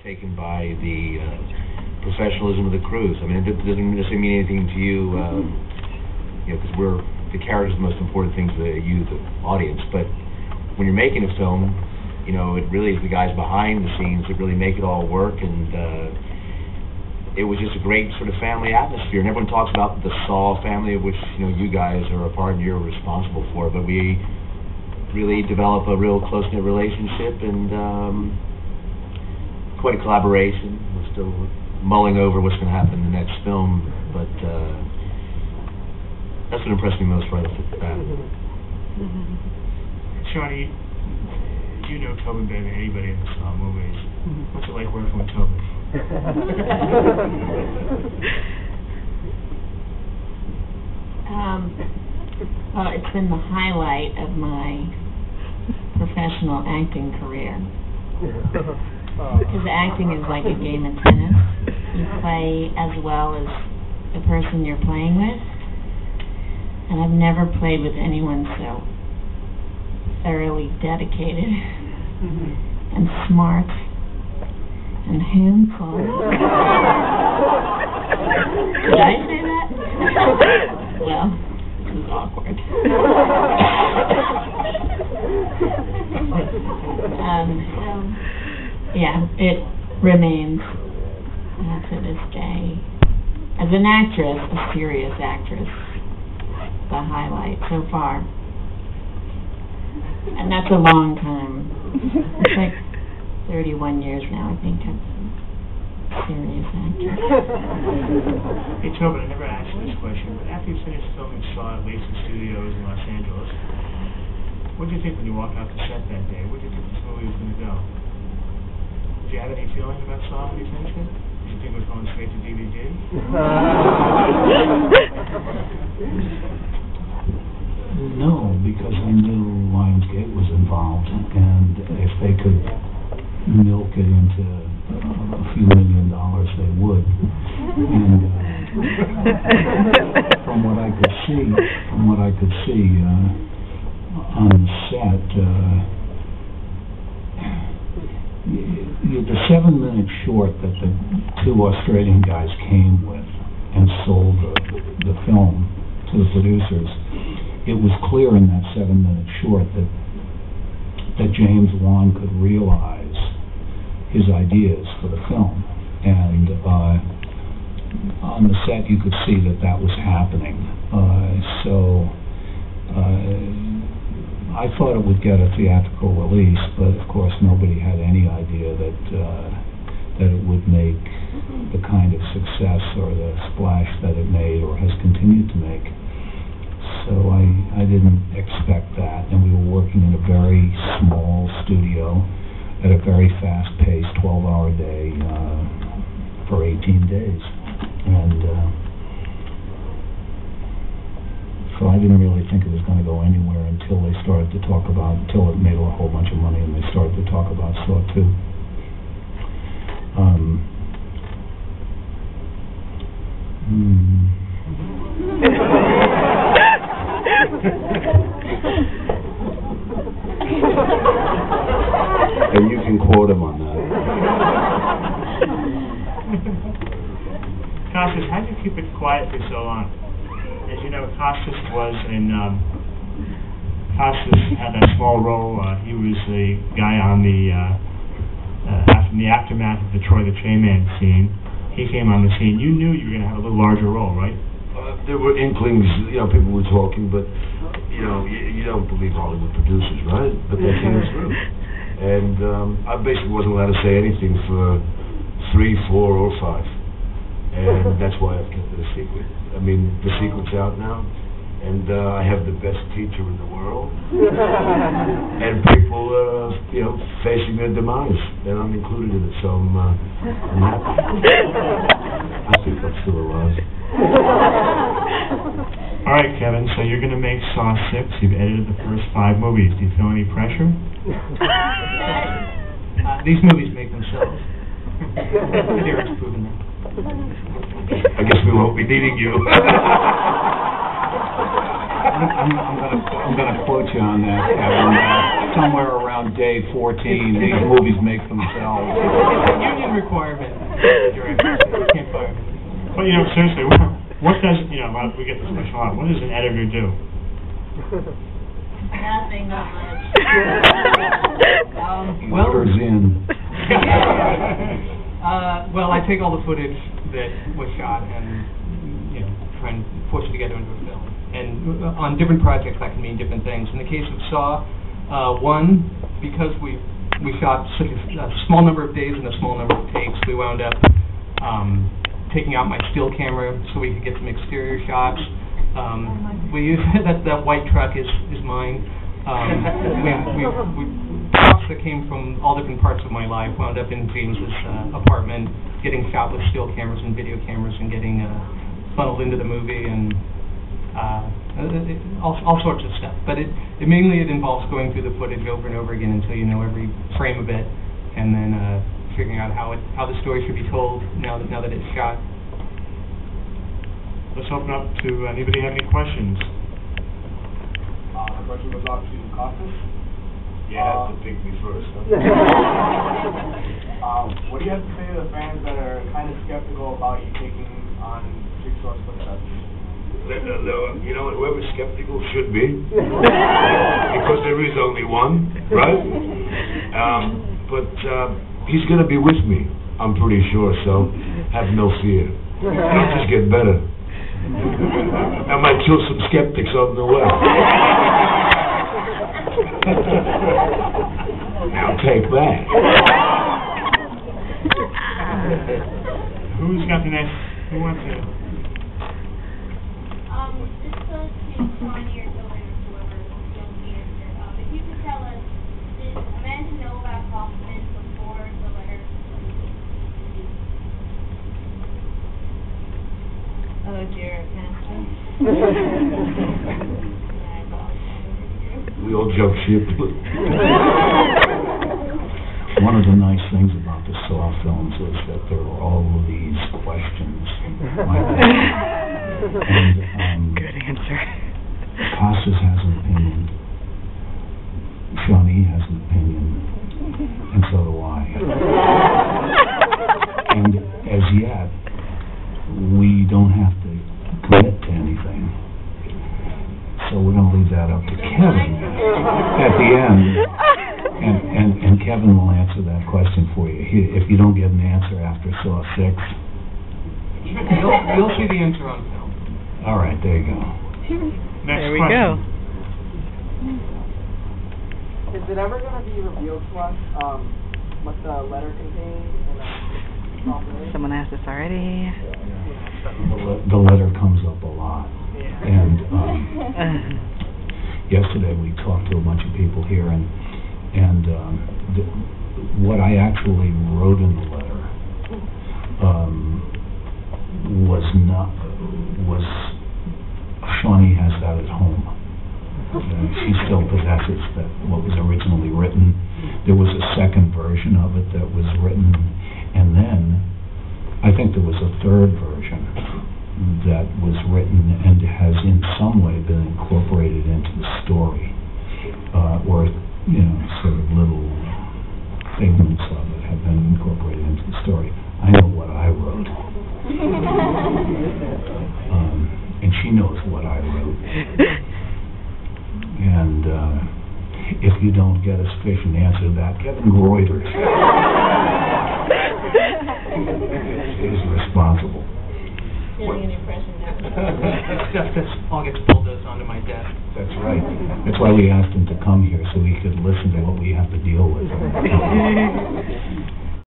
taken by the professionalism of the crews. I mean, it doesn't necessarily mean anything to you, because the characters are the most important thing to you, the audience. But when you're making a film, it really is the guys behind the scenes that really make it all work. And it was just a great sort of family atmosphere. And everyone talks about the SAW family, of which you guys are a part and you're responsible for. But we really develop a real close-knit relationship and quite a collaboration. We're still mulling over what's going to happen in the next film, but that's what impressed me most right off the bat. Shawnee, you know Tobin better than anybody in the SAW movies. What's it like working with Tobin? Well, it's been the highlight of my professional acting career. Because acting is like a game of tennis. You play as well as the person you're playing with. And I've never played with anyone so thoroughly dedicated and smart and handsome. Did I say that? Well, this is awkward. Yeah, it remains to this day, as an actress, a serious actress, the highlight so far. And that's a long time. It's like 31 years now, I think, I'm a serious actress. Hey, Tobin, I never asked you this question, but after you finished filming SAW at Laser Studios in Los Angeles, what did you think when you walked out the set that day? Where did you think this movie was going to go? Did you have any feeling about SAW when you finished it? Did you think it was going straight to DVD? No, because I knew Lionsgate was involved, and if they could milk it into a few $1 million, they would. And from what I could see on the set, the 7-minute short that the two Australian guys came with and sold the film to the producers, it was clear in that 7-minute short that James Wan could realize his ideas for the film. And on the set you could see that was happening. So I thought it would get a theatrical release, but of course nobody had any idea that it would make the kind of success or the splash that it made or has continued to make. So I didn't expect that, and we were working in a very small studio at a very fast-paced 12-hour day for 18 days. And so I didn't really think it was going to go anywhere until it made a whole bunch of money and they started to talk about SAW 2. And you can quote him on that. Costas, how did you keep it quiet for so long? As you know, Costas had that small role. He was the guy on the aftermath of the Troy the Trainman scene. He came on the scene. You knew you were going to have a little larger role, right? There were inklings, people were talking, but you don't believe Hollywood producers, right? But they came through. And I basically wasn't allowed to say anything for 3, 4, or 5. And that's why I've kept it a secret. I mean, the secret's out now, and I have the best teacher in the world, and people, facing their demise, and I'm included in it, so I'm happy. I think I'm still alive. All right, Kevin, so you're going to make SAW 6. You've edited the first 5 movies. Do you feel any pressure? These movies make themselves. Derek's proven that. I guess we won't be needing you. I'm going to quote you on that, Kevin. Somewhere around on day 14. These movies make themselves. It's a union requirement. Director, you can't fire me. But, you know, seriously, what does, you know, we get this question a lot, what does an editor do? Nothing, not much. Well, Orders in. well, I take all the footage that was shot and, you know, try and push it together into a film. And on different projects, that can mean different things. In the case of Saw, one, because we shot such a small number of days and a small number of takes, we wound up taking out my still camera so we could get some exterior shots. We use that white truck is mine. We trucks that came from all different parts of my life wound up in James's apartment, getting shot with still cameras and video cameras and getting funneled into the movie and all sorts of stuff. But it mainly involves going through the footage over and over again until you know every frame of it, and then figuring out how the story should be told now that it's shot. Let's open up to anybody have any questions? The question goes out to Costas. You have to pick me first, huh? What do you have to say to the fans that are kind of skeptical about you taking on Jigsaw's footsteps? You know, whoever's skeptical should be, because there is only one, right? But he's going to be with me, I'm pretty sure, so have no fear. It'll just get better. I might kill some skeptics on the way. Now take that. Who's got the next? Who wants to? This goes to Shawnee or Tobin or whoever knows the answer. If you could tell us, did Amanda know about Kaufman before the letter? Oh, dear, Master. We all jump ship. One of the nice things about the Saw films is that there are all of these questions. And, good answer. Costas has an opinion. Shawnee has an opinion. And so do I. And as yet, we don't have to commit to anything. So we're going to leave that up to Kevin at the end. And Kevin will answer that question for you. If you don't get an answer after Saw 6. You'll see the answer on film. All right, there you go. Next There we question. go. Is it ever going to be revealed to us what the letter contained? Someone asked this already. The letter comes up a lot. And yesterday we talked to a bunch of people here, and what I actually wrote in the letter was Shawnee has that at home. She still possesses what was originally written. There was a second version of it that was written, and then I think there was a third version that was written and has in some way been incorporated into the story, or sort of little figments of it have been incorporated into the story. I know what I wrote, and she knows what I wrote. And if you don't get a sufficient answer to that, Kevin Greutert is responsible. Getting an impression now. Stuff that all gets bulldozed onto my desk. That's right. That's why we asked him to come here, so he could listen to what we have to deal with.